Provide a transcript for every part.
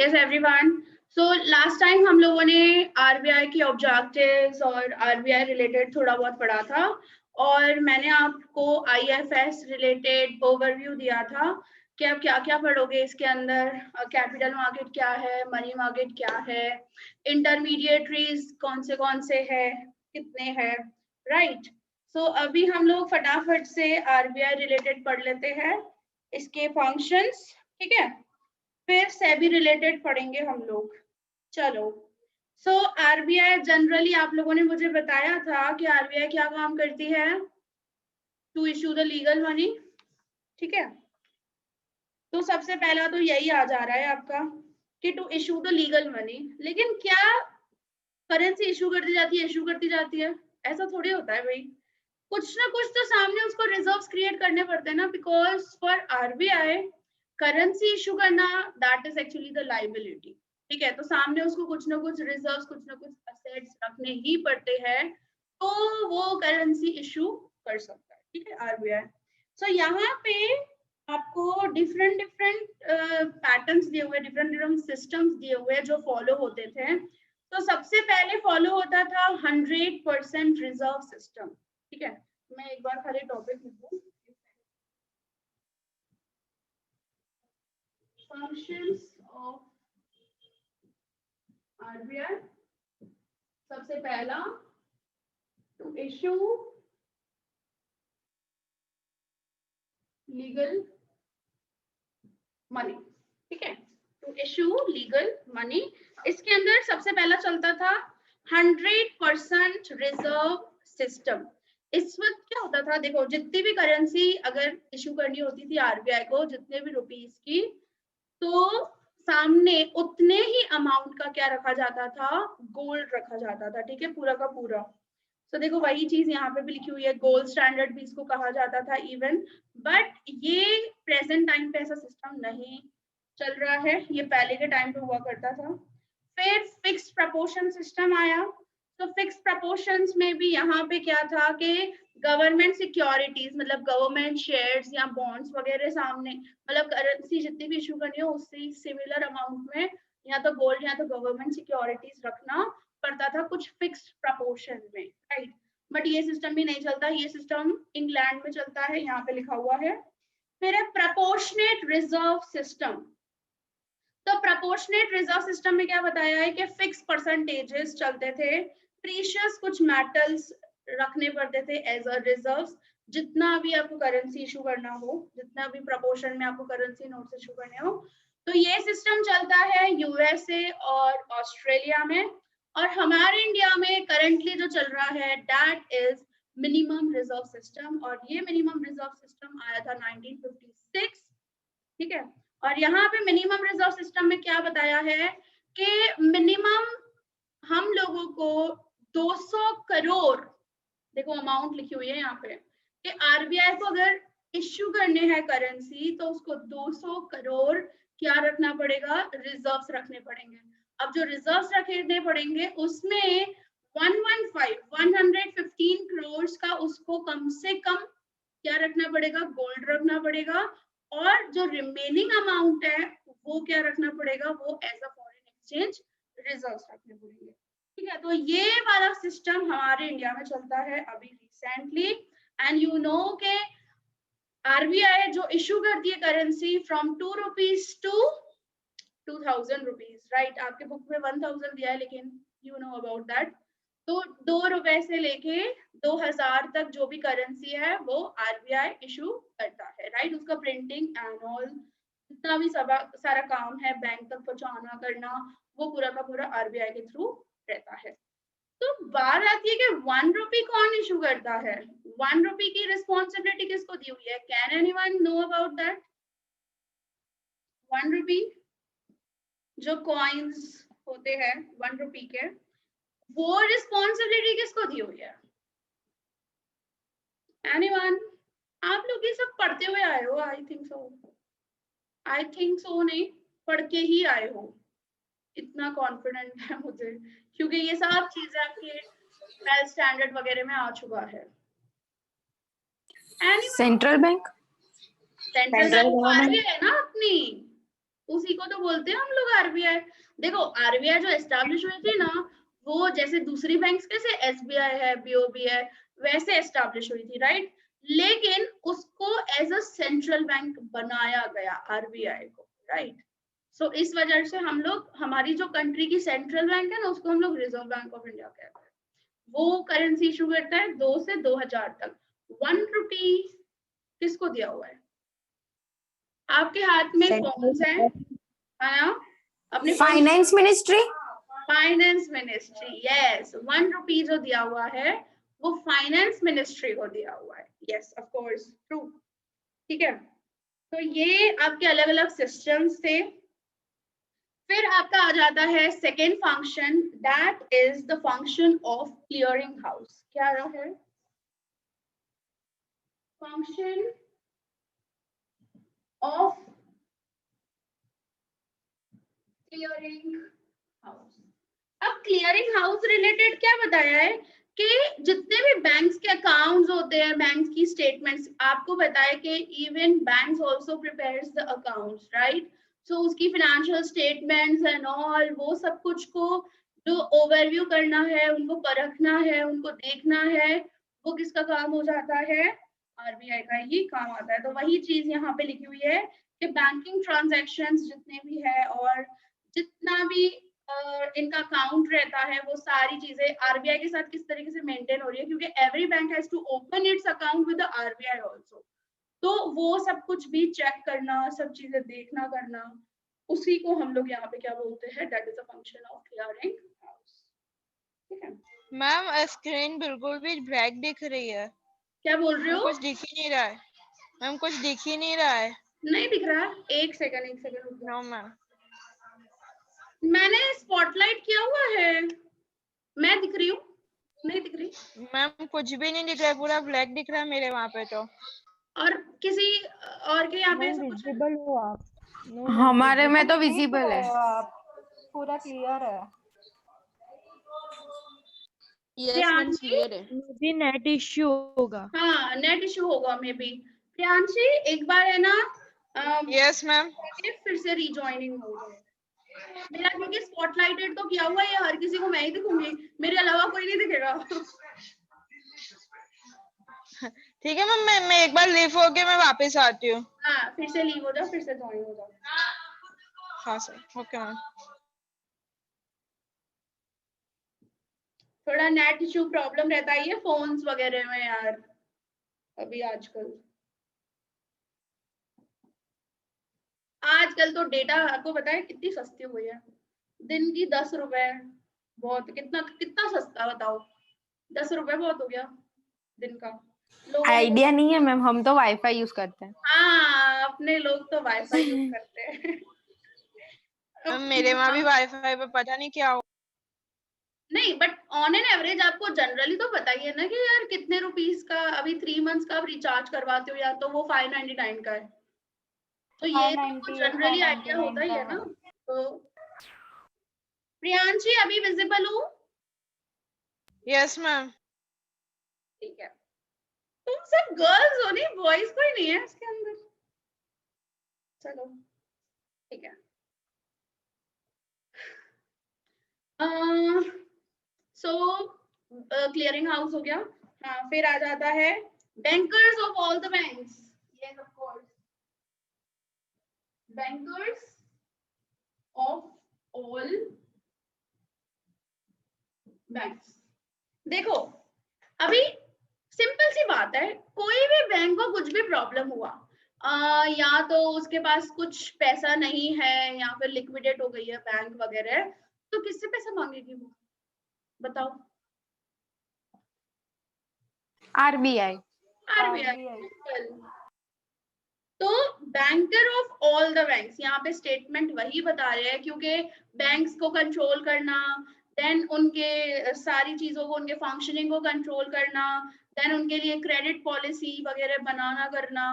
Yes everyone. So last time हम लोगों ने RBI के ऑब्जेक्टिव्स और RBI रिलेटेड थोड़ा बहुत पढ़ा था और मैंने आपको IFS रिलेटेड ओवरव्यू दिया था कि आप क्या क्या पढ़ोगे इसके अंदर। कैपिटल मार्केट क्या है, मनी मार्केट क्या है, इंटरमीडिएटरीज कौन से है, कितने हैं, राइट। सो अभी हम लोग फटाफट से RBI रिलेटेड पढ़ लेते हैं, इसके फंक्शंस, ठीक है। फिर सेबी रिलेटेड पढ़ेंगे हम लोग। चलो, सो आरबीआई जनरली आप लोगों ने मुझे बताया था कि आरबीआई क्या काम करती है, to issue the legal money, ठीक है। तो सबसे पहला तो यही आ जा रहा है आपका कि to issue the legal money. लेकिन क्या करेंसी इशू करती जाती है? ऐसा थोड़ी होता है भाई, कुछ ना कुछ तो सामने उसको रिजर्व्स क्रिएट करने पड़ते हैं ना, because for RBI currency issue करना that is actually the liability, ठीक है। तो सामने उसको कुछ ना कुछ रिजर्व्स, कुछ ना कुछ असेट्स रखने ही पड़ते हैं, तो वो करेंसी इशू कर सकता है, ठीक है, आरबीआई। सो यहाँ पे आपको डिफरेंट पैटर्न्स दिए हुए, डिफरेंट सिस्टम्स दिए हुए जो फॉलो होते थे। तो सबसे पहले फॉलो होता था 100% रिजर्व सिस्टम, ठीक है। मैं एक बार खाली टॉपिक लिखूं, फंक्शंस ऑफ आरबीआई। सबसे पहला टू इशू लीगल मनी, ठीक है, टू इशू लीगल मनी। इसके अंदर सबसे पहला चलता था 100% रिजर्व सिस्टम। इस वक्त क्या होता था, देखो जितनी भी करेंसी अगर इशू करनी होती थी आरबीआई को, जितने भी रुपीस की, तो सामने उतने ही अमाउंट का क्या रखा जाता था, गोल्ड रखा जाता था, ठीक है, पूरा का पूरा। तो देखो वही चीज यहाँ पे भी लिखी हुई है, गोल्ड स्टैंडर्ड भी इसको कहा जाता था इवन। बट ये प्रेजेंट टाइम पे ऐसा सिस्टम नहीं चल रहा है, ये पहले के टाइम पे हुआ करता था। फिर फिक्स प्रपोर्शन सिस्टम आया। तो फिक्स प्रपोर्शंस में भी यहाँ पे क्या था कि गवर्नमेंट सिक्योरिटीज, मतलब गवर्नमेंट शेयर्स या बॉन्ड्स वगैरह सामने, मतलब करेंसी जितनी भी इशू करनी हो उससे सिमिलर अमाउंट में या तो गोल्ड या तो गवर्नमेंट सिक्योरिटीज रखना पड़ता था कुछ फिक्स्ड प्रपोर्शन में, राइट। बट ये सिस्टम भी नहीं चलता, ये सिस्टम इंग्लैंड में चलता है, यहाँ पे लिखा हुआ है। फिर है प्रपोर्शनेट रिजर्व सिस्टम। तो प्रपोर्शनेट रिजर्व सिस्टम में क्या बताया है कि फिक्स परसेंटेजेस चलते थे, प्रीशियस कुछ मेटल्स रखने पड़ते थे एज अ रिजर्व। जितना भी आपको करेंसी इशू करना हो, जितना भी प्रपोर्शन में आपको करेंसी नोट्स इशू करने हो, तो ये सिस्टम चलता है यूएसए और ऑस्ट्रेलिया में। और हमारे इंडिया में करंटली जो चल रहा है that is minimum reserve system, और ये मिनिमम रिजर्व सिस्टम आया था 1956, ठीक है। और यहाँ पे मिनिमम रिजर्व सिस्टम में क्या बताया है कि मिनिमम हम लोगों को 200 करोड़, देखो अमाउंट लिखी हुई है यहाँ पे, कि आरबीआई को अगर इश्यू करने हैं करेंसी तो उसको 200 करोड़ क्या रखना पड़ेगा, रिजर्व्स रखने पड़ेंगे। अब जो रिजर्व्स रखने पड़ेंगे उसमें 115 करोड़ का उसको कम से कम क्या रखना पड़ेगा, गोल्ड रखना पड़ेगा। और जो रिमेनिंग अमाउंट है वो क्या रखना पड़ेगा, वो as a foreign exchange reserves रखने पड़ेंगे, ठीक है। तो ये वाला सिस्टम हमारे इंडिया में चलता है अभी रिसेंटली। एंड यू नो के आरबीआई जो इशू करती है currency from 2 rupees to 2000 rupees, right. आपके बुक में 1000 दिया है, लेकिन यू नो अबाउट दैट। तो 2 रुपए से लेके 2000 तक जो भी करेंसी है वो आरबीआई इशू करता है, राइट। उसका प्रिंटिंग एंड ऑल जितना भी सारा काम है बैंक तक पहुंचाना करना, वो पूरा का पूरा आरबीआई के थ्रू रहता है। तो बात आती है कि 1 रुपी कौन इशू करता है, 1 रुपी की रिस्पॉन्सिबिलिटी किसको दी हुई है, can anyone know about that? 1 रुपी जो कॉइन्स होते हैं 1 रुपी के, वो रिस्पॉन्सिबिलिटी किसको दी हुई है, एनीवन? आप लोग ये सब पढ़ते हुए आए हो, आई थिंक सो नहीं, पढ़ के ही आए हो, इतना कॉन्फिडेंट है मुझे, क्योंकि ये सब चीजें आपके 12th स्टैंडर्ड वगैरह में आ चुका है। Central bank, central bank RBI है ना अपनी, उसी को तो बोलते हैं हम लोग आरबीआई। देखो आरबीआई जो एस्टैब्लिश हुई थी ना, वो जैसे दूसरी बैंक्स कैसे एसबीआई है, बीओबी है, वैसे एस्टैब्लिश हुई थी, राइट। लेकिन उसको एज अ सेंट्रल बैंक बनाया गया आरबीआई को, राइट। सो इस वजह से हम लोग, हमारी जो कंट्री की सेंट्रल बैंक है ना, उसको हम लोग रिजर्व बैंक ऑफ इंडिया कहते हैं। वो करेंसी इशू करता है 2 से 2000 तक। 1 रुपी किसको दिया हुआ है? आपके हाथ में फोन है ना, अपने finance ministry. Finance ministry, yes. 1 रुपी जो दिया हुआ है वो फाइनेंस मिनिस्ट्री को दिया हुआ है, यस ऑफ कोर्स, ट्रू। ठीक है, तो ये आपके अलग अलग सिस्टम्स थे। फिर आपका आ जाता है second function, that is the function of clearing house. क्या है? Function of clearing house. अब क्लियरिंग हाउस रिलेटेड क्या बताया है कि जितने भी बैंक्स के अकाउंट्स होते हैं, बैंक्स की स्टेटमेंट्स, आपको बताया कि even banks also prepares the accounts, right. So उसकी फाइनेंशियल स्टेटमेंट्स एंड ऑल, वो सब कुछ को जो ओवरव्यू करना है, उनको परखना है, उनको देखना है, वो किसका काम हो जाता है? आरबीआई का ही काम आता है। तो वही चीज यहाँ पे लिखी हुई है कि बैंकिंग ट्रांजैक्शंस जितने भी है और जितना भी इनका अकाउंट रहता है, वो सारी चीजें आरबीआई के साथ किस तरीके से मेंटेन हो रही है, क्योंकि every bank has to open its account with the RBI also. तो वो सब कुछ भी चेक करना, सब चीजें देखना करना, उसी को हम लोग यहाँ पे क्या बोलते हैं? That is a function of clearing house. ठीक है मैम, स्क्रीन बिल्कुल भी ब्लैक दिख रही है। क्या बोल रहे हो? कुछ दिख ही नहीं रहा है मैम, कुछ दिख ही नहीं रहा है। नहीं दिख रहा? एक सेकंड रुक जाओ। No ma'am. मैंने स्पॉटलाइट किया हुआ है, मैं दिख रही हूँ? नहीं दिख रही मैम, कुछ भी नहीं दिख रहा है, पूरा ब्लैक दिख रहा है मेरे वहाँ पे तो। और किसी और के यहाँ पे ऐसा कुछ है? विजिबल हो आप? No, हमारे में तो ठीक विजिबल है। आप पूरा क्लियर है। यस मैम, क्लियर है। भी नेट इश्यू होगा। हाँ नेट इशू होगा मे बी। प्रियांशी एक बार है ना, यस मैम। फिर से रिजॉइनिंग हो जाए मेरा, क्योंकि स्पॉटलाइटेड तो किया हुआ है, हर किसी को मैं ही दिखूंगी, मेरे अलावा कोई नहीं दिखेगा। ठीक है मैम, मैं एक बार लीव होके मैं वापस आती हूँ। हाँ फिर से लीव हो जाओ, फिर से ज्वाइन हो जाओ। हाँ सर, ओके मैम। थोड़ा नेट इशू प्रॉब्लम रहता है ये फोन्स वगैरह में यार, अभी आजकल तो डेटा आपको पता है कितनी सस्ती हुई है, दिन की 10 रुपए। बहुत कितना कितना सस्ता बताओ, 10 रुपए बहुत हो गया दिन का। लोगों आइडिया नहीं है मैम, हम तो वाईफाई यूज करते हैं। हाँ अपने लोग तो वाईफाई यूज करते हैं। मैम मेरे वहाँ भी वाईफाई पे पता नहीं क्या हो। नहीं बट ऑन एन एवरेज आपको जनरली तो पता ही है ना कि यार कितने रुपीस का अभी 3 मंथ्स का आप रिचार्ज करवाते हो, या तो वो 599 का है, तो ये तो आपको 590 या जनरली आइडिया होता 599 ही का है ना। है। तो प्रियांशी अभी विजिबल हूँ? Yes ma'am. ठीक है, तुम सब गर्ल्स हो नहीं, बॉयज कोई नहीं है इसके अंदर। चलो ठीक है। सो क्लियरिंग हाउस हो गया। हाँ फिर आ जाता है bankers of all the banks. Yes of course, bankers of all banks. देखो अभी सिंपल सी बात है, कोई भी बैंक को कुछ भी प्रॉब्लम हुआ, या तो उसके पास कुछ पैसा नहीं है, या फिर लिक्विडेट हो गई है बैंक वगैरह, तो किससे पैसा मांगेगी वो? बताओ। आरबीआई। आरबीआई। तो banker of all the banks, यहाँ पे स्टेटमेंट वही बता रहे हैं, क्योंकि बैंक्स को कंट्रोल करना, देन उनके सारी चीजों को, उनके फंक्शनिंग को कंट्रोल करना, देन उनके लिए क्रेडिट पॉलिसी वगैरह बनाना करना,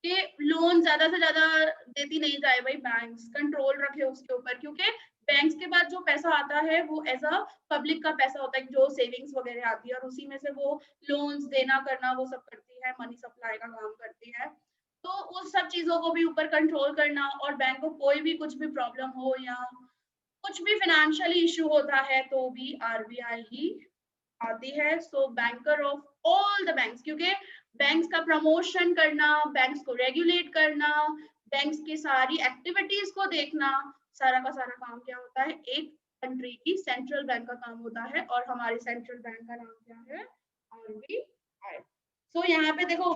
कि लोन ज्यादा से ज्यादा देती नहीं जाए भाई, बैंक्स कंट्रोल रखे उसके ऊपर, क्योंकि बैंक्स के बाद जो पैसा आता है वो एज अ पब्लिक का पैसा होता है, जो सेविंग्स वगैरह आती है, और उसी में से वो लोन्स देना करना वो सब करती है, मनी सप्लाई का काम करती है। तो तो उस सब चीजों को भी ऊपर कंट्रोल करना, और बैंक को कोई भी कुछ भी प्रॉब्लम हो या कुछ भी फाइनेंशियली इशू होता है तो भी आरबीआई ही आती है। So banker of all the banks, क्योंकि बैंक्स का प्रमोशन करना, बैंक्स को रेगुलेट करना, बैंक्स की सारी एक्टिविटीज को देखना, सारा का सारा काम क्या होता है, एक कंट्री की सेंट्रल बैंक का काम होता है। और हमारी सेंट्रल बैंक का नाम क्या है, आरबीआई। सो यहाँ पे देखो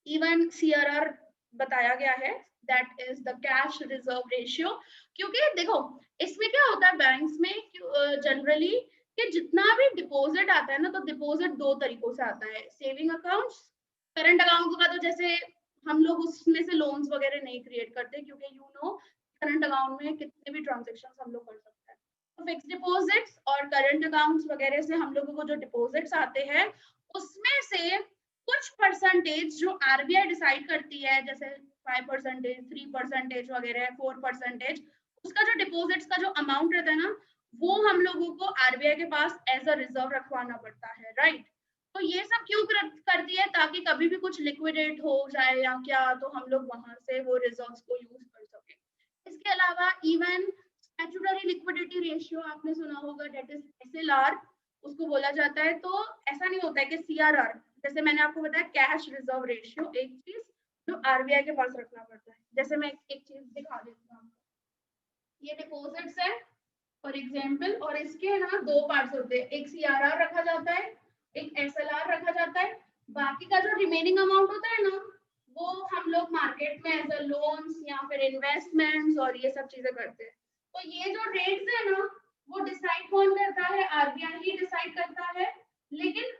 इवन सीआरआर बताया गया है, that is the cash reserve ratio. क्योंकि देखो इसमें क्या होता है बैंक्स में जनरली कि जितना भी डिपॉजिट आता है ना, तो डिपॉजिट दो तरीकों से आता है, सेविंग अकाउंट्स, करंट अकाउंट्स का तो जैसे हम लोग उसमें से लोन्स वगैरह नहीं क्रिएट करते, क्योंकि यू नो करंट अकाउंट में कितने भी ट्रांजेक्शन हम लोग कर सकते हैं। तो फिक्स डिपॉजिट्स और करंट अकाउंट्स वगैरह से हम लोगों को जो डिपॉजिट्स आते हैं उसमें से कुछ परसेंटेज जो आरबीआई डिसाइड करती है, जैसे 5%, 3% वगैरह, 4%, उसका जो डिपॉजिट्स का जो अमाउंट रहता है ना, वो हम लोगों को आरबीआई के पास एज अ रिजर्व रखवाना पड़ता है, राइट। तो ये सब क्यों करती है, ताकि कभी भी कुछ लिक्विडेट हो जाए या क्या, तो हम लोग वहां से वो रिजर्व्स को यूज कर सके। इसके अलावा इवन स्टैट्यूटरी लिक्विडिटी रेशियो आपने सुना होगा, दैट इज एसएलआर उसको बोला जाता है। तो ऐसा नहीं होता है कि सीआरआर, जैसे मैंने आपको बताया कैश रिजर्व रेशियो, एक चीज जो आरबीआई के पास रखना पड़ता है। जैसे मैं एक चीज दिखा देती हूँ, ये डिपॉजिट्स है फॉर एग्जांपल, और इसके ना दो पार्ट्स होते हैं, एक सीआरआर रखा जाता है, एक एसएलआर रखा जाता है। बाकी का जो रिमेनिंग अमाउंट होता है ना, वो हम लोग मार्केट में एज अ लोन्स या फिर इन्वेस्टमेंट्स और ये सब चीजें करते हैं। तो ये जो रेट्स है ना, वो डिसाइड कौन करता है, आरबीआई ही डिसाइड करता है। लेकिन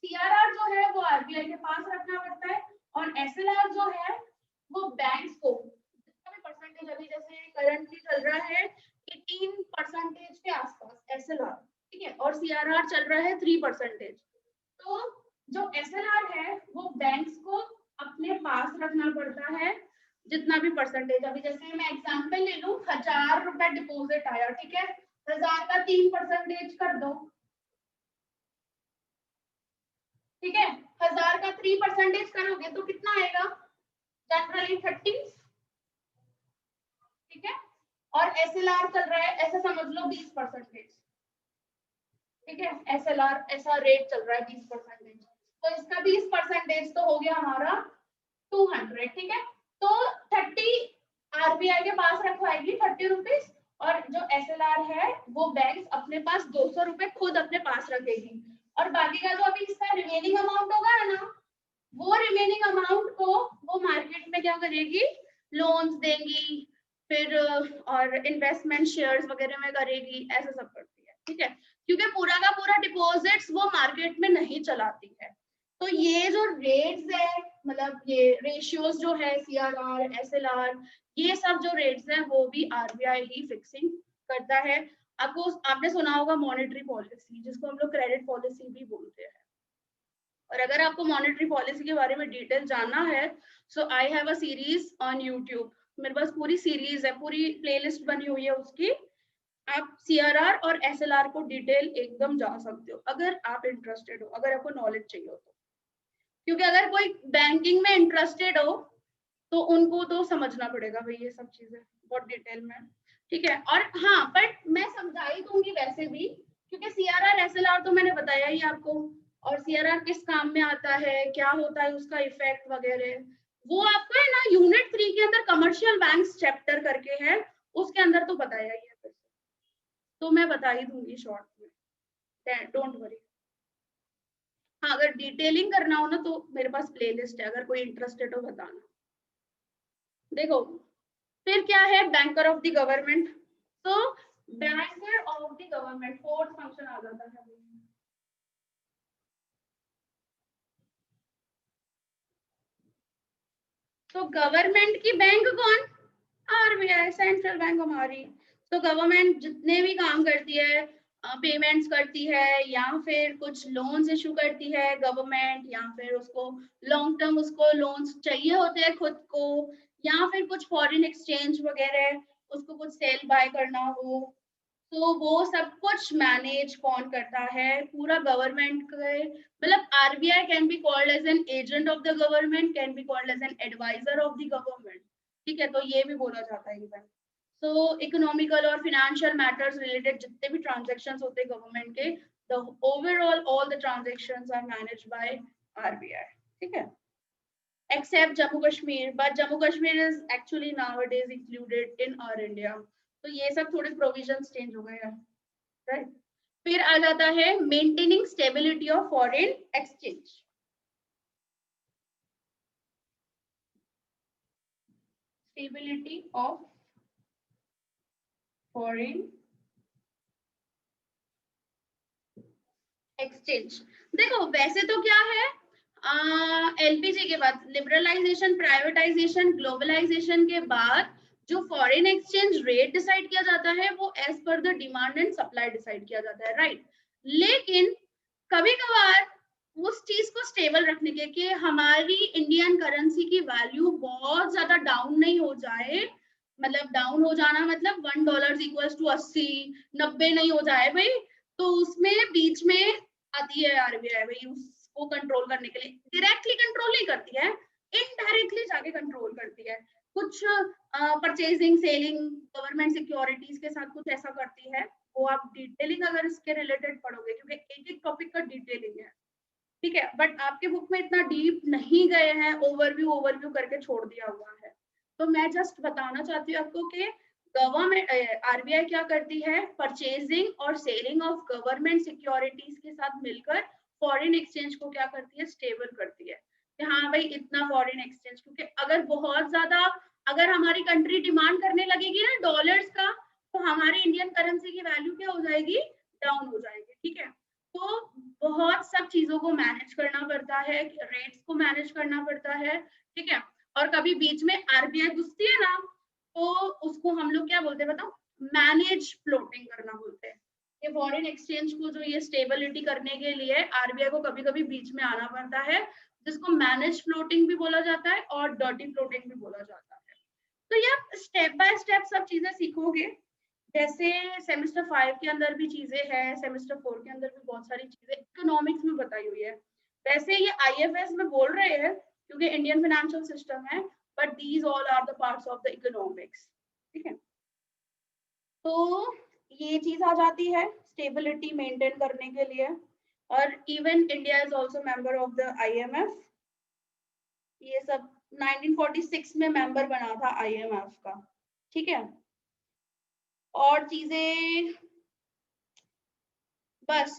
सीआरआर जो है वो आरबीआई के पास रखना पड़ता है, और एसएलआर जो है वो बैंक्स को जितना भी परसेंटेज, अभी जैसे करंटली चल रहा है 18% के आसपास एसएलआर, ठीक है, और सीआरआर चल रहा है 3%। तो जो एसएलआर है वो बैंक्स को अपने पास रखना पड़ता है, जितना भी परसेंटेज। अभी जैसे मैं एग्जांपल ले लूं, 1000 रुपए डिपॉजिट आया, ठीक है, 1000 का 3% कर दो, ठीक है, 1000 का 3% करोगे तो कितना आएगा, जनरली 30, ठीक है, और एसएलआर चल रहा है ऐसा समझ लो 20%, ठीक है, एसएलआर ऐसा रेट चल रहा है 20%, तो इसका 20% तो हो गया हमारा 200, ठीक है। तो 30 आरबीआई के पास रखवाएगी 30 रुपीज, और जो एसएलआर है वो बैंक अपने पास 200 रुपए खुद अपने पास रखेगी, और बाकी का जो अभी इसका रिमेनिंग अमाउंट होगा है ना, वो रिमेनिंग अमाउंट को वो मार्केट में क्या करेगी, लोन्स देंगी, फिर और इन्वेस्टमेंट शेयर्स वगैरह में करेगी, ऐसा सब करती है, ठीक है, क्योंकि पूरा का पूरा डिपॉजिट्स वो मार्केट में नहीं चलाती है। तो ये जो रेट्स है, मतलब ये रेशियोज जो है सीआरआर, एसएलआर, ये सब जो रेट्स हैं वो भी आरबीआई ही फिक्सिंग करता है। आपको आपने सुना होगा मॉनेटरी पॉलिसी, जिसको हम लोग क्रेडिट पॉलिसी भी बोलते हैं। और अगर आपको मॉनेटरी पॉलिसी के बारे में डिटेल जानना है, so I have a series on YouTube, मेरे पास पूरी सीरीज है, पूरी प्लेलिस्ट बनी हुई है उसकी, आप सीआरआर और एसएलआर को डिटेल एकदम जा सकते हो अगर आप इंटरेस्टेड हो, अगर आपको नॉलेज चाहिए हो तो। क्योंकि अगर कोई बैंकिंग में इंटरेस्टेड हो तो उनको तो समझना पड़ेगा भाई ये सब चीजें बहुत डिटेल में, ठीक है। और हाँ, बट मैं समझा ही दूंगी वैसे भी, क्योंकि सीआरआर एसएलआर तो मैंने बताया ही आपको, और सीआरआर किस काम में आता है, क्या होता है उसका इफेक्ट वगैरह, वो आपको है ना यूनिट 3 के अंदर कमर्शियल बैंक्स चैप्टर करके है, उसके अंदर तो बताया ही है, फिर तो मैं बता ही दूंगी शॉर्ट में, डोंट वरी। हाँ, अगर डिटेलिंग करना हो ना तो मेरे पास प्लेलिस्ट है, अगर कोई इंटरेस्टेड हो बताना। देखो फिर क्या है, बैंकर ऑफ द गवर्नमेंट। तो banker of the government fourth function आ जाता है। तो गवर्नमेंट की बैंक कौन, आरबीआई, सेंट्रल बैंक हमारी। तो गवर्नमेंट जितने भी काम करती है, पेमेंट्स करती है, या फिर कुछ लोन्स इशू करती है गवर्नमेंट, या फिर उसको लॉन्ग टर्म उसको लोन्स चाहिए होते हैं खुद को, या फिर कुछ फॉरेन एक्सचेंज वगैरह उसको कुछ सेल बाय करना हो, तो वो सब कुछ मैनेज कौन करता है, पूरा गवर्नमेंट के, मतलब RBI can be called as an agent of the government, can be called as an adviser of the government, ठीक है, तो ये भी बोला जाता है इवन। सो इकोनॉमिकल और फाइनेंशियल मैटर्स रिलेटेड जितने भी ट्रांजेक्शंस होते हैं गवर्नमेंट के, the overall all the transactions are managed by RBI, ठीक है, except Jammu Kashmir, but Jammu Kashmir is actually nowadays included in our India. तो ये सब थोड़े प्रोविजंस चेंज हो गए हैं, राइट। फिर आ जाता है maintaining stability of foreign exchange. Stability of foreign exchange, देखो वैसे तो क्या है, एलपीजी के बाद लिबरलाइजेशन, प्राइवेटाइजेशन, ग्लोबलाइजेशन के बाद जो फॉरेन एक्सचेंज रेट डिसाइड किया जाता है वो as per the demand and supply decide किया जाता है, राइट। लेकिन कभी कभार उस चीज को स्टेबल रखने के कि हमारी इंडियन करेंसी की वैल्यू बहुत ज्यादा डाउन नहीं हो जाए, मतलब डाउन हो जाना मतलब $1 इक्वल्स टू 80, 90 नहीं हो जाए भाई, तो उसमें बीच में आती है आरबीआई भाई उसको कंट्रोल करने के लिए। डायरेक्टली कंट्रोल नहीं करती है, इनडायरेक्टली जाके कंट्रोल करती है, कुछ परचेजिंग सेलिंग गवर्नमेंट सिक्योरिटीज के साथ कुछ ऐसा करती है, वो आप डिटेलिंग अगर इसके रिलेटेड पढ़ोगे क्योंकि एक एक टॉपिक का डिटेलिंग है, ठीक है, बट आपके बुक में इतना डीप नहीं गए हैं, ओवरव्यू करके छोड़ दिया हुआ है। तो मैं जस्ट बताना चाहती हूँ आपको कि गवर्नमेंट आरबीआई क्या करती है, परचेजिंग और सेलिंग ऑफ गवर्नमेंट सिक्योरिटीज के साथ मिलकर फॉरेन एक्सचेंज को क्या करती है, स्टेबल करती है कि हाँ भाई इतना फॉरेन एक्सचेंज, क्योंकि अगर बहुत ज्यादा अगर हमारी कंट्री डिमांड करने लगेगी ना डॉलर्स का, तो हमारी इंडियन करेंसी की वैल्यू क्या हो जाएगी, डाउन हो जाएगी, ठीक है। तो बहुत सब चीजों को मैनेज करना पड़ता है, रेट्स को मैनेज करना पड़ता है, ठीक है, और कभी बीच में आरबीआई घुसती है ना, तो उसको हम लोग क्या बोलते हैं बताओ, मैनेज फ्लोटिंग करना बोलते हैं। ये फॉरेन एक्सचेंज को जो ये स्टेबिलिटी करने के लिए आरबीआई को कभी कभी बीच में आना पड़ता है, जिसको मैनेज फ्लोटिंग भी बोला जाता है और डर्टी फ्लोटिंग भी बोला जाता है। तो ये स्टेप बाय स्टेप सब चीजें सीखोगे, जैसे सेमेस्टर 5 के अंदर भी चीजें हैं, सेमेस्टर 4 के अंदर भी बहुत सारी चीजें इकोनॉमिक्स में बताई हुई है। वैसे ये आईएफएस में बोल रहे हैं क्योंकि इंडियन फाइनेंशियल सिस्टम है, but these all are the parts of the economics, ठीक है। तो ये चीज आ जाती है स्टेबिलिटी मेंटेन करने के लिए, और even India is also member of the IMF, ये सब 1946 में मेंबर बना था आईएमएफ का, ठीक है। और चीजें बस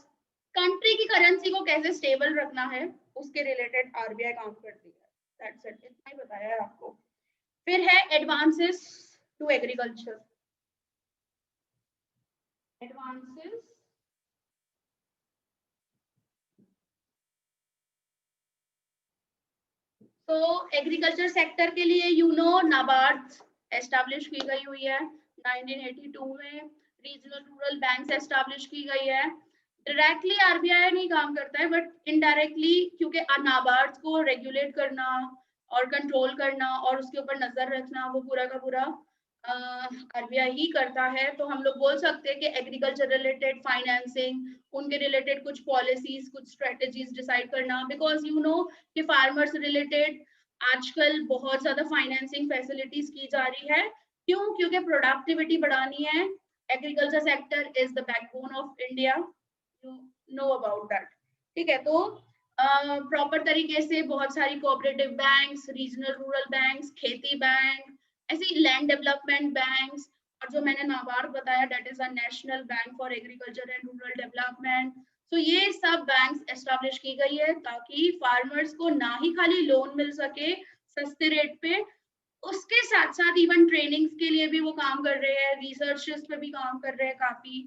कंट्री की करेंसी को कैसे स्टेबल रखना है उसके रिलेटेड आरबीआई काम करती है, दैट्स इट, इतना ही बताया है आपको। फिर है एडवांसेस टू एग्रीकल्चर, एडवांसेस तो एग्रीकल्चर सेक्टर के लिए नाबार्ड एस्टैब्लिश की गई हुई है 1982 में, रीजनल रूरल बैंक्स एस्टैब्लिश की गई है। डायरेक्टली आरबीआई नहीं काम करता है, बट इनडायरेक्टली क्योंकि नाबार्ड को रेगुलेट करना और कंट्रोल करना और उसके ऊपर नजर रखना वो पूरा का पूरा आरबीआई ही करता है। तो हम लोग बोल सकते हैं कि एग्रीकल्चर रिलेटेड फाइनेंसिंग, उनके रिलेटेड कुछ पॉलिसीज, कुछ स्ट्रेटेजीज डिसाइड करना, बिकॉज कि फार्मर्स रिलेटेड आजकल बहुत ज्यादा फाइनेंसिंग फैसिलिटीज की जा रही है, क्यों, क्योंकि प्रोडक्टिविटी बढ़ानी है। Agriculture sector is the backbone of India, you know about that, ठीक है। तो प्रॉपर तरीके से बहुत सारी cooperative banks, regional rural banks, खेती बैंक, ऐसी लैंड डेवलपमेंट बैंक्स, और जो मैंने नाबार्ड बताया that is a national bank for agriculture and rural development. तो ये सब बैंक्स एस्टैब्लिश की गई है ताकि फार्मर्स को ना ही खाली लोन मिल सके सस्ते रेट पे, उसके साथ साथ इवन ट्रेनिंग्स के लिए भी वो काम कर रहे हैं, रिसर्चेस पे भी काम कर रहे हैं, काफी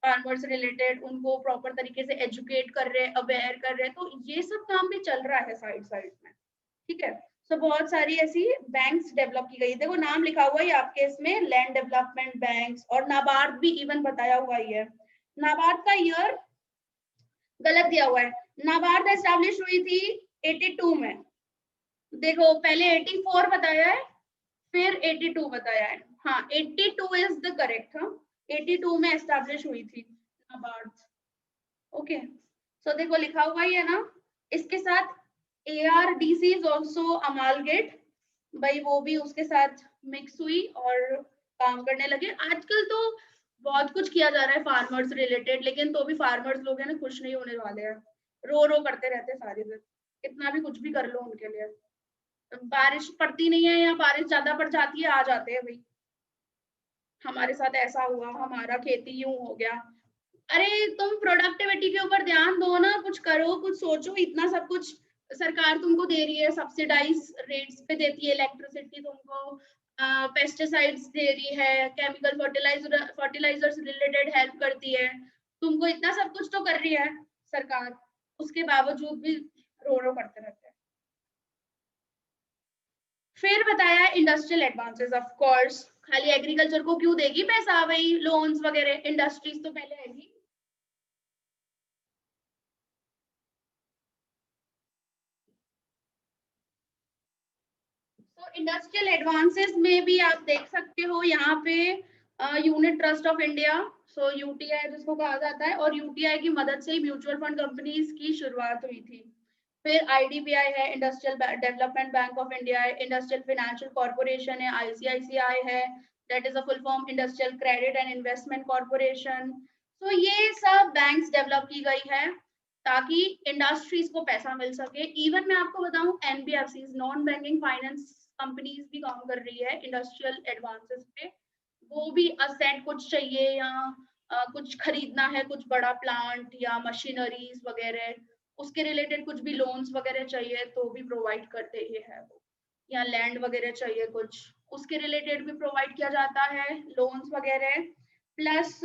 फार्मर्स रिलेटेड उनको प्रॉपर तरीके से एजुकेट कर रहे हैं, अवेयर कर रहे हैं। तो ये सब काम भी चल रहा है साइड साइड में, ठीक है। तो बहुत सारी ऐसी बैंक्स डेवलप की गई है, देखो नाम लिखा हुआ है आपके इसमें, लैंड डेवलपमेंट बैंक्स, और नाबार्ड भी इवन बताया हुआ ही है। नाबार्ड का ईयर गलत दिया हुआ है, नाबार्ड एस्टैब्लिश हुई थी 82 में, देखो पहले 84 बताया है फिर 82 बताया है, हाँ 82 इज द करेक्ट, हाँ 82 में एस्टैब्लिश हुई थी नाबार्ड। ओके, सो देखो लिखा हुआ ही है ना, इसके साथ ARDC इज ऑल्सो अमालगेट, भाई वो भी उसके साथ मिक्स हुई और काम करने लगे। आजकल तो बहुत कुछ किया जा रहा है फार्मर्स रिलेटेड, लेकिन तो भी फार्मर्स लोग हैं ना खुश नहीं होने वाले हैं, रो रो करते रहते हैं सारी दिन, कितना भी कुछ भी कर लो उनके लिए। बारिश पड़ती नहीं है या बारिश ज्यादा पड़ जाती है, आ जाते हैं भाई हमारे साथ ऐसा हुआ, हमारा खेती यूं हो गया। अरे तुम प्रोडक्टिविटी के ऊपर ध्यान दो ना, कुछ करो, कुछ सोचो। इतना सब कुछ सरकार तुमको दे रही है, सब्सिडाइज रेट्स पे देती है इलेक्ट्रिसिटी तुमको, पेस्टिसाइड्स दे रही है, केमिकल फर्टिलाइजर्स रिलेटेड हेल्प करती है, तुमको इतना सब कुछ तो कर रही है सरकार, उसके बावजूद भी रो रो करते रहते हैं। फिर बताया इंडस्ट्रियल एडवांसेस, ऑफ कोर्स खाली एग्रीकल्चर को क्यों देगी पैसा, भाई लोन्स वगैरह, इंडस्ट्रीज तो पहले आएगी। तो इंडस्ट्रियल एडवांसेस में भी आप देख सकते हो यहाँ पे unit trust of India, so UTI जिसको कहा जाता है, और यूटीआई की मदद से ही म्यूचुअल फंड कंपनीज की शुरुआत हुई थी। फिर आईडीबीआई है, industrial development bank of India है, इंडस्ट्रियल फाइनेंशियल कॉर्पोरेशन है, आईसीआईसीआई है, that is a full form industrial credit and investment corporation. तो ये सब बैंक्स डेवलप की गई है ताकि इंडस्ट्रीज को पैसा मिल सके। इवन मैं आपको बताऊं NBFC non banking finance companies भी काम कर रही है इंडस्ट्रियल एडवांसेस पे, वो भी असेट कुछ चाहिए या कुछ खरीदना है, कुछ बड़ा प्लांट या मशीनरीज वगैरह, उसके रिलेटेड कुछ भी लोन्स वगैरह चाहिए तो भी प्रोवाइड करते ही है वो, या लैंड वगैरह चाहिए कुछ उसके रिलेटेड भी प्रोवाइड किया जाता है लोन्स वगैरह। प्लस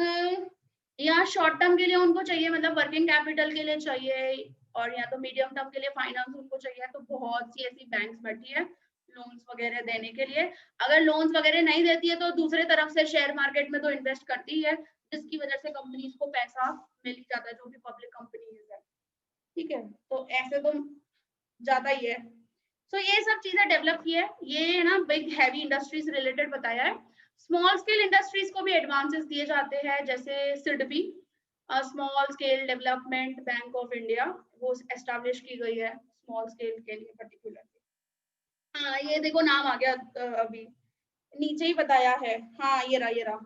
या शॉर्ट टर्म के लिए उनको चाहिए, मतलब वर्किंग कैपिटल के लिए चाहिए, और या तो मीडियम टर्म के लिए फाइनेंस उनको चाहिए, तो बहुत सी ऐसी बैंक्स बैठी है लोन्स वगैरह देने के लिए। अगर लोन्स वगैरह नहीं देती है तो दूसरे तरफ से शेयर मार्केट में तो इन्वेस्ट करती है, जिसकी वजह से कंपनीज को पैसा मिल जाता है, जो भी पब्लिक कंपनीज है। ठीक है, तो ऐसे तो ज्यादा ही है। सो ये सब चीजें डेवलप की है, ये ना बिग हैवी इंडस्ट्रीज रिलेटेड बताया है। स्मॉल स्केल इंडस्ट्रीज को भी एडवांसेस दिए जाते हैं, जैसे SIDBI small scale development bank of India, वो एस्टैब्लिश की गई है स्मॉल स्केल के लिए पर्टिकुलरली। हाँ ये देखो नाम आ गया, अभी नीचे ही बताया है, हाँ ये रहा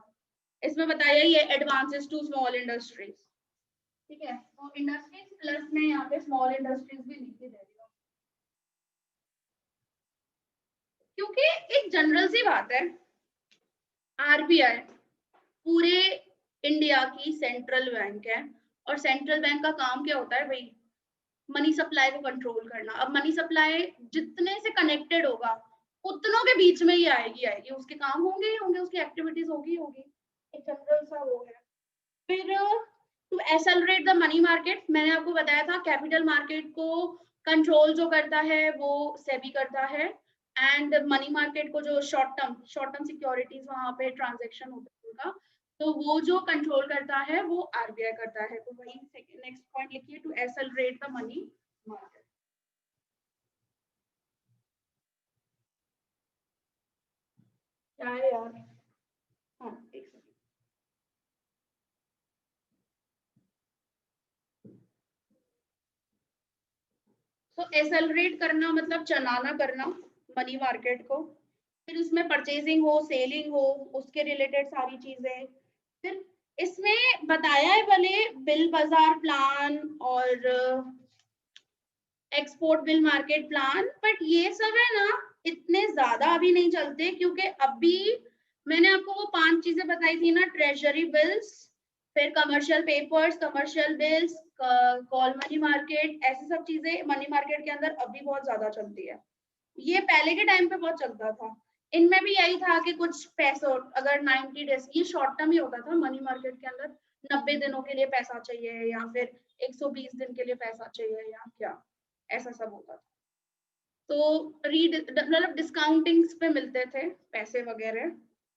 इसमें बताया ये एडवांसेस टू स्मॉल इंडस्ट्रीज। ठीक है, तो इंडस्ट्रीज प्लस में यहाँ पे स्मॉल इंडस्ट्रीज भी नीचे दे दिया, क्योंकि एक जनरल सी बात है, आरबीआई पूरे इंडिया की सेंट्रल बैंक है, और सेंट्रल बैंक का काम क्या होता है भाई, मनी सप्लाई को कंट्रोल करना। अब मनी सप्लाई जितने से कनेक्टेड होगा उतनों के बीच में ही आएगी, उसके काम होंगे ही होंगे, उसकी एक्टिविटीज होगी, एक जनरल सा वो है। फिर to accelerate the money market, मैंने आपको बताया था कैपिटल मार्केट को कंट्रोल जो करता है वो सेबी करता है, एंड मनी मार्केट को जो शॉर्ट टर्म सिक्योरिटीज वहां पे ट्रांजेक्शन होता है उनका, तो वो जो कंट्रोल करता है वो आरबीआई करता है। तो वही नेक्स्ट पॉइंट लिखिए, to accelerate the money market. क्या है यार, हाँ एक सेकंड, तो एक्सेलरेट करना मतलब चलाना करना मनी मार्केट को, फिर उसमें परचेजिंग हो, सेलिंग हो, उसके रिलेटेड सारी चीजें। फिर इसमें बताया है भले बिल बाजार प्लान और export bill market plan, but ये सब है ना इतने ज्यादा अभी नहीं चलते, क्योंकि अभी मैंने आपको वो 5 चीजें बताई थी ना, ट्रेजरी बिल्स, फिर commercial papers, commercial bills, call money market, ऐसी सब चीजें मनी मार्केट के अंदर अभी बहुत ज्यादा चलती है। ये पहले के टाइम पे बहुत चलता था, इनमें भी यही था कि कुछ पैसों, अगर 90 डेज, ये शॉर्ट टर्म ही होता था मनी मार्केट के अंदर, 90 दिनों के लिए पैसा चाहिए या फिर 120 दिन के लिए पैसा चाहिए या क्या, ऐसा सब होता था। तो मतलब डिस्काउंटिंग्स पे मिलते थे पैसे वगैरह,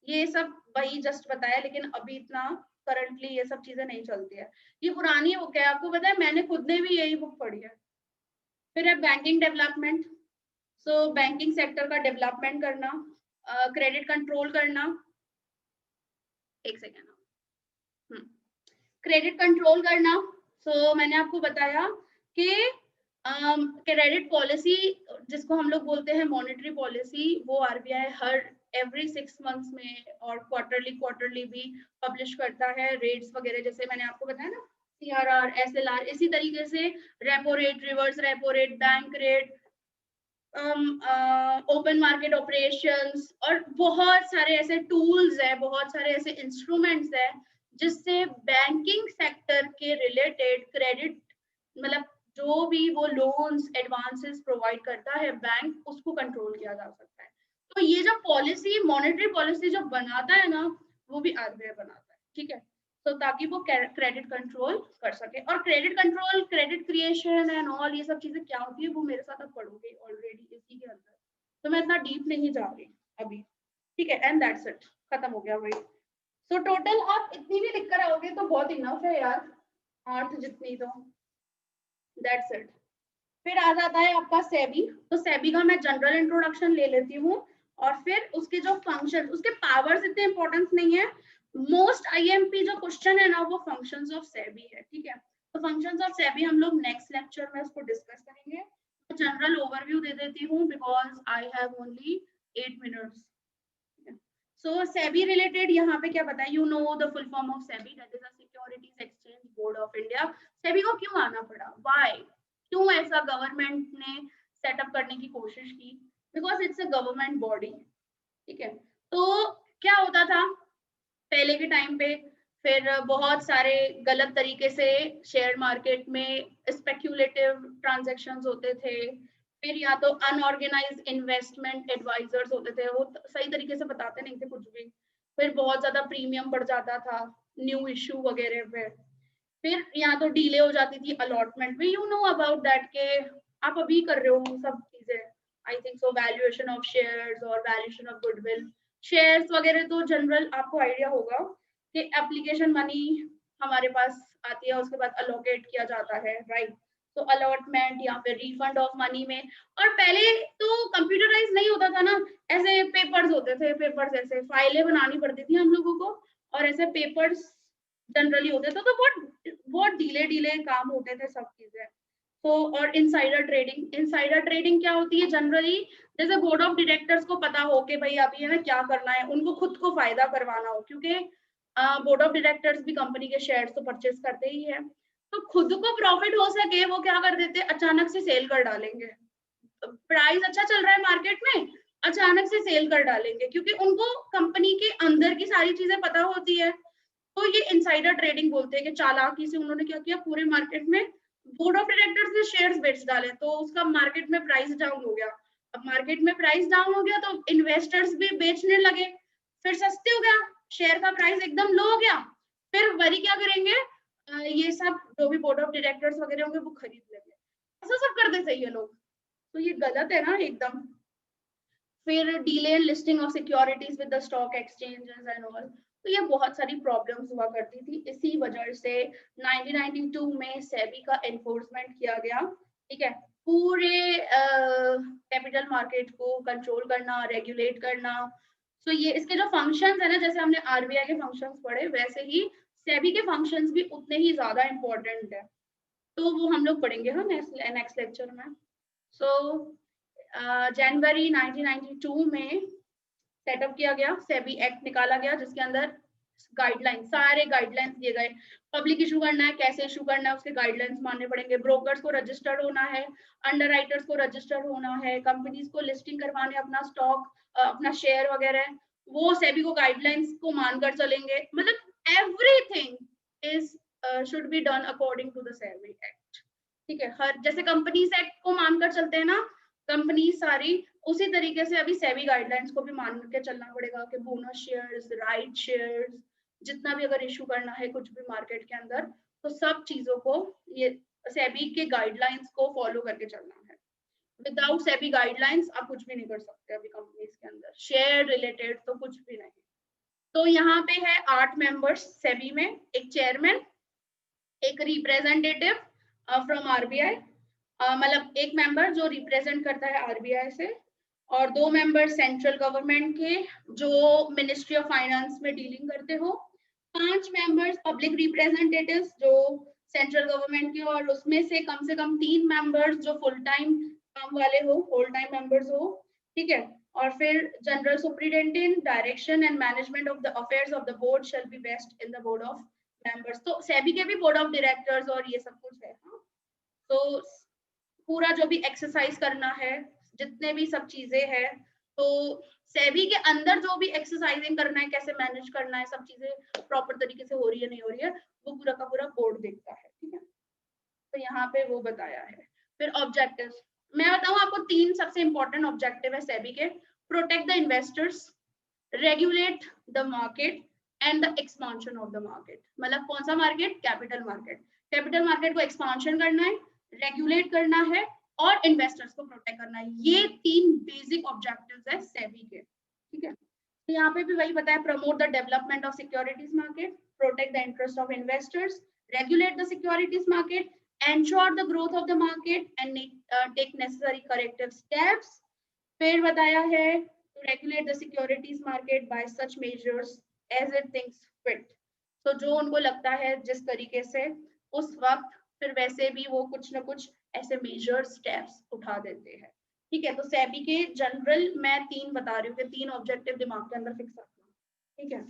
ये सब वही जस्ट बताया, लेकिन अभी इतना करंटली ये सब चीजें नहीं चलती है, ये पुरानी बुक है, आपको पता है मैंने खुद ने भी यही बुक पढ़ी है। फिर है बैंकिंग डेवलपमेंट, सो बैंकिंग सेक्टर का डेवलपमेंट करना, क्रेडिट कंट्रोल करना, एक सेकेंड, क्रेडिट कंट्रोल करना। मैंने आपको बताया कि क्रेडिट पॉलिसी जिसको हम लोग बोलते हैं मॉनेटरी पॉलिसी, वो आरबीआई हर एवरी 6 मंथ्स में और क्वार्टरली भी पब्लिश करता है रेट्स वगैरह, जैसे मैंने आपको बताया ना सीआरआर, एसएलआर। इसी तरीके से repo rate, reverse repo rate, bank rate, open market operations, और बहुत सारे ऐसे टूल्स है, बहुत सारे ऐसे इंस्ट्रूमेंट्स है जिससे बैंकिंग सेक्टर के रिलेटेड क्रेडिट, मतलब जो भी वो लोन्स एडवांसेस प्रोवाइड करता है बैंक, उसको कंट्रोल किया जा सकता है। तो ये जो पॉलिसी, मॉनेटरी पॉलिसी जो बनाता है ना, वो भी आरबीआई बनाता है, ठीक है। तो ताकि वो क्रेडिट कंट्रोल कर सके। और credit control, credit creation and all, ये सब चीजें क्या होती है वो मेरे साथ आप पढ़ोगे ऑलरेडी इसी के अंदर, तो मैं इतना डीप नहीं जा रही अभी, ठीक है। एंड दैट्स इट, खत्म हो गया वही। सो टोटल आप इतनी भी लिख कर आओगे तो बहुत इनफ है यार, 8 जितनी तो दैट्स इट। फिर आ जाता है आपका सेबी। तो सेबी का मैं जनरल इंट्रोडक्शन ले लेती हूँ, और फिर उसके जो फंक्शन, उसके पावर्स इतने इंपॉर्टेंस नहीं है। मोस्ट आईएमपी जो क्वेश्चन है ना, वो फंक्शंस ऑफ सेबी है, ठीक है। तो फंक्शंस ऑफ सेबी हम लोग नेक्स्ट लेक्चर में उसको डिस्कस करेंगे। तो जनरल ओवरव्यू दे देती हूँ because I have only 8 minutes. So SEBI related यहाँ पे क्या बताया, you know the full form of SEBI, that is a securities exchange board of India. SEBI को क्यों आना पड़ा, व्हाई, क्यों ऐसा गवर्नमेंट ने सेटअप करने की कोशिश की, because it's a government body, ठीक है। तो क्या होता था पहले के टाइम पे, फिर बहुत सारे गलत तरीके से शेयर मार्केट में स्पेक्यूलेटिव ट्रांजैक्शंस होते थे, फिर या तो अनऑर्गेनाइज्ड इन्वेस्टमेंट एडवाइजर्स होते थे, वो सही तरीके से बताते नहीं थे कुछ भी, फिर बहुत ज्यादा प्रीमियम बढ़ जाता था न्यू इश्यू वगैरह पे, फिर यहाँ तो डीले हो जाती थी अलॉटमेंट में, यू नो अबाउट दैट के आप अभी कर रहे हो सब चीजें, I think so, valuation of shares और वैल्यूएशन ऑफ गुडविल, शेयर्स वगैरह तो जनरल आपको आइडिया होगा कि एप्लीकेशन मनी हमारे पास आती है, उसके बाद अलोकेट किया जाता है, राइट। तो अलॉटमेंट या फिर रिफंड ऑफ मनी में, और पहले तो कंप्यूटराइज नहीं होता था ना, ऐसे पेपर्स होते थे, पेपर्स ऐसे फाइलें बनानी पड़ती थी हम लोगों को, और ऐसे पेपर्स जनरली होते थे, तो बहुत डीले काम होते थे सब चीजें। तो और इनसाइडर ट्रेडिंग क्या होती है जनरली, जैसे बोर्ड ऑफ डायरेक्टर्स को पता हो कि भाई अभी है ना क्या करना है, उनको खुद को फायदा करवाना हो, क्योंकि बोर्ड ऑफ डायरेक्टर्स भी कंपनी के शेयर्स तो परचेज करते ही है, तो खुद को प्रॉफिट हो सके वो क्या कर देते, अचानक से सेल कर डालेंगे, प्राइस अच्छा चल रहा है मार्केट में, अचानक से सेल कर डालेंगे, क्योंकि उनको कंपनी के अंदर की सारी चीजें पता होती है। तो ये इनसाइडर ट्रेडिंग बोलते हैं कि चालाकी से उन्होंने क्या किया, पूरे मार्केट में बोर्ड ऑफ डायरेक्टर्स ने शेयर्स बेच डाले, तो उसका मार्केट में प्राइस डाउन हो गया। अब मार्केट में प्राइस डाउन हो गया तो इन्वेस्टर्स भी बेचने लगे, फिर सस्ते हो गया, शेयर का प्राइस एकदम लो हो गया, फिर वरी क्या करेंगे, ये सब जो भी बोर्ड ऑफ डायरेक्टर्स वगैरह होंगे वो खरीद लेंगे, ऐसा सब करते थे ये लोग, तो ये गलत है ना एकदम। फिर delay in listing of securities with the stock exchanges and all, तो ये बहुत सारी प्रॉब्लम्स हुआ करती थी, इसी वजह से 1992 में सेबी का एनफोर्समेंट किया गया, ठीक है, पूरे कैपिटल मार्केट को कंट्रोल करना, रेगुलेट करना। तो ये इसके जो फंक्शंस है ना, जैसे हमने आरबीआई के फंक्शंस पढ़े, वैसे ही सेबी के फंक्शंस भी उतने ही ज्यादा इंपॉर्टेंट है, तो वो हम लोग पढ़ेंगे हाँ नेक्स्ट लेक्चर में। सो जनवरी 1992 में सेटअप किया गया, सेबी एक्ट निकाला गया, जिसके अंदर गाइडलाइंस, सारे गाइडलाइंस दिए गए, पब्लिक इशू करना है, कैसे इशू करना है, उसके गाइडलाइंस मानने पड़ेंगे, ब्रोकर्स को रजिस्टर्ड होना है, अंडरराइटर्स को रजिस्टर्ड होना है, कंपनीज को लिस्टिंग करवाने अपना स्टॉक, अपना शेयर वगैरह, वो सेबी को गाइडलाइंस को मानकर चलेंगे, मतलब everything is should be done according to the SEBI act, ठीक है। हर जैसे कंपनीज एक्ट को मानकर चलते हैं ना कंपनी सारी, उसी तरीके से अभी सेबी गाइडलाइंस को भी मान के चलना पड़ेगा कि बोनस शेयर्स, राइट शेयर्स, जितना भी अगर इशू करना है कुछ भी मार्केट के अंदर, तो सब चीजों को ये सेबी के गाइडलाइंस को फॉलो करके चलना है। विदाउट सेबी गाइडलाइंस आप कुछ भी नहीं कर सकते अभी कंपनीज के अंदर, शेयर रिलेटेड तो कुछ भी नहीं। तो यहाँ पे है 8 मेंबर्स सेबी में, एक चेयरमैन, एक रिप्रेजेंटेटिव फ्रॉम आरबीआई, मतलब एक मेंबर जो रिप्रेजेंट करता है आरबीआई से, और 2 मेंबर सेंट्रल गवर्नमेंट के जो मिनिस्ट्री ऑफ फाइनेंस में डीलिंग करते हो, 5 मेंबर्स पब्लिक रिप्रेजेंटेटिव्स जो सेंट्रल गवर्नमेंट के, और उसमें से कम 3 मेंबर्स जो फुल टाइम काम वाले हो, होल टाइम मेंबर्स हो, ठीक है। और फिर general superintendent direction and management of the affairs of the board shall be best in the board of members. तो सेबी के भी बोर्ड ऑफ डायरेक्टर्स और ये सब कुछ है। हाँ, तो पूरा जो भी एक्सरसाइज करना है, जितने भी सब चीजें हैं, तो सेबी के अंदर जो भी एक्सरसाइजिंग करना है, कैसे मैनेज करना है, सब चीजें प्रॉपर तरीके से हो रही है नहीं हो रही है, वो पूरा का पूरा बोर्ड देखता है, ठीक है। तो यहाँ पे वो बताया है। फिर ऑब्जेक्टिव्स मैं बताऊं आपको, 3 सबसे इंपॉर्टेंट ऑब्जेक्टिव है सेबी के। Protect the investors, regulate the market and the expansion of the market. मतलब कौन सा market? Capital market. Capital market को एक्सपांशन करना है, रेगुलेट करना है और इन्वेस्टर्स को प्रोटेक्ट करना है। ये 3 बेसिक ऑब्जेक्टिव्स है सेबी के, ठीक है। तो यहाँ पे भी वही बताया, promote the development of securities market, protect the interest of investors, regulate the securities market, ensure the growth of the market and take necessary corrective steps। फिर बताया है to regulate the securities market by such measures as it thinks fit। तो जो उनको लगता है जिस तरीके से उस वक्त, फिर वैसे भी वो कुछ ना कुछ ऐसे मेजर स्टेप्स उठा देते हैं, ठीक है। तो सेबी के जनरल मैं 3 बता रही हूँ कि 3 ऑब्जेक्टिव दिमाग के अंदर फिक्स रखना, ठीक है।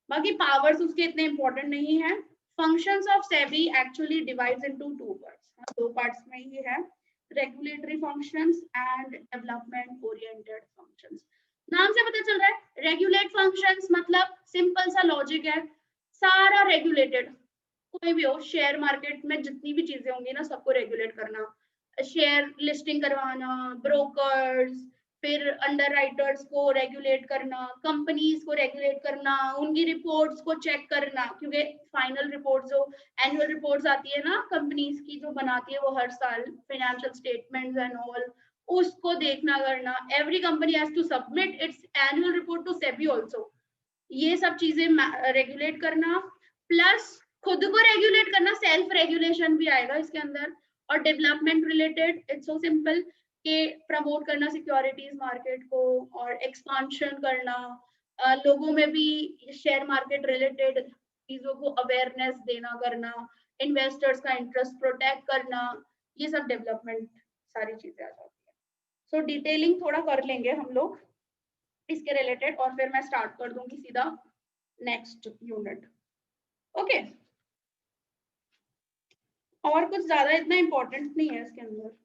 बाकी पावर्स उसके इतने इंपॉर्टेंट नहीं है। Functions of SEBI actually divides into 2 parts। 2 parts में ही है, regulatory functions and development oriented functions। नाम से पता चल रहा है, रेगुलेट फंक्शंस मतलब सिंपल सा लॉजिक है, सारा रेगुलेटेड, कोई भी हो, शेयर मार्केट में जितनी भी चीजें होंगी ना, सबको रेगुलेट करना, शेयर लिस्टिंग करवाना, ब्रोकर्स, फिर अंडरराइटर्स को रेगुलेट करना, कंपनीज को रेगुलेट करना, उनकी रिपोर्ट्स को चेक करना, क्योंकि फाइनल रिपोर्ट जो एनुअल रिपोर्ट्स आती है ना कंपनीज की, जो बनाती है वो हर साल, फाइनेंशियल स्टेटमेंट्स एंड ऑल, उसको देखना करना। Every company has to submit its annual report to SEBI also. ये सब चीजें रेगुलेट करना, प्लस खुद को रेगुलेट करना, सेल्फ रेगुलेशन भी आएगा इसके अंदर। और development related it's so simple के प्रमोट करना सिक्योरिटीज मार्केट को और एक्सपांशन करना, लोगों में भी शेयर मार्केट रिलेटेड चीजों को अवेयरनेस देना करना, इन्वेस्टर्स का इंटरेस्ट प्रोटेक्ट करना, ये सब डेवलपमेंट सारी चीजें आ जाती है। सो डिटेलिंग थोड़ा कर लेंगे हम लोग इसके रिलेटेड, और फिर मैं स्टार्ट कर दूंगी सीधा नेक्स्ट यूनिट, ओके। और कुछ ज्यादा इतना इंपॉर्टेंट नहीं है इसके अंदर,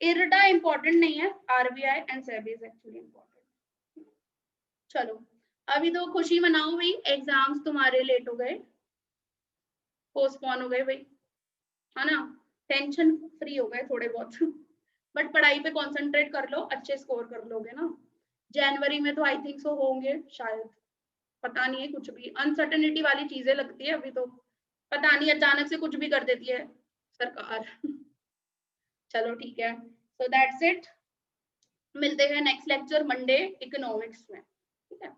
इरडा इंपॉर्टेंट नहीं है, RBI and SEBI is actually important. चलो अभी तो खुशी मनाओ भाई, एग्जाम्स तुम्हारे लेट हो गए, पोस्टपोन हो गए भाई, है ना, टेंशन फ्री हो गए थोड़े बहुत बट पढ़ाई पे कंसंट्रेट कर लो, अच्छे स्कोर कर लोगे ना। जनवरी में तो आई थिंक सो होंगे शायद, पता नहीं है, कुछ भी अनसर्टेनिटी वाली चीजें लगती है अभी तो, पता नहीं अचानक से कुछ भी कर देती है सरकार चलो ठीक है, सो दैट्स इट। मिलते हैं नेक्स्ट लेक्चर मंडे इकोनॉमिक्स में, ठीक है,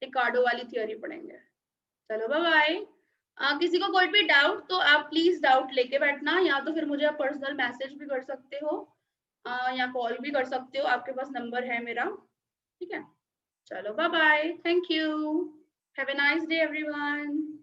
रिकार्डो वाली थ्योरी पढ़ेंगे। चलो बाय बाय। किसी को कोई भी डाउट तो आप प्लीज डाउट लेके बैठना, या तो फिर मुझे आप पर्सनल मैसेज भी कर सकते हो, या कॉल भी कर सकते हो, आपके पास नंबर है मेरा, ठीक है। चलो bye bye, thank you, have a nice day everyone.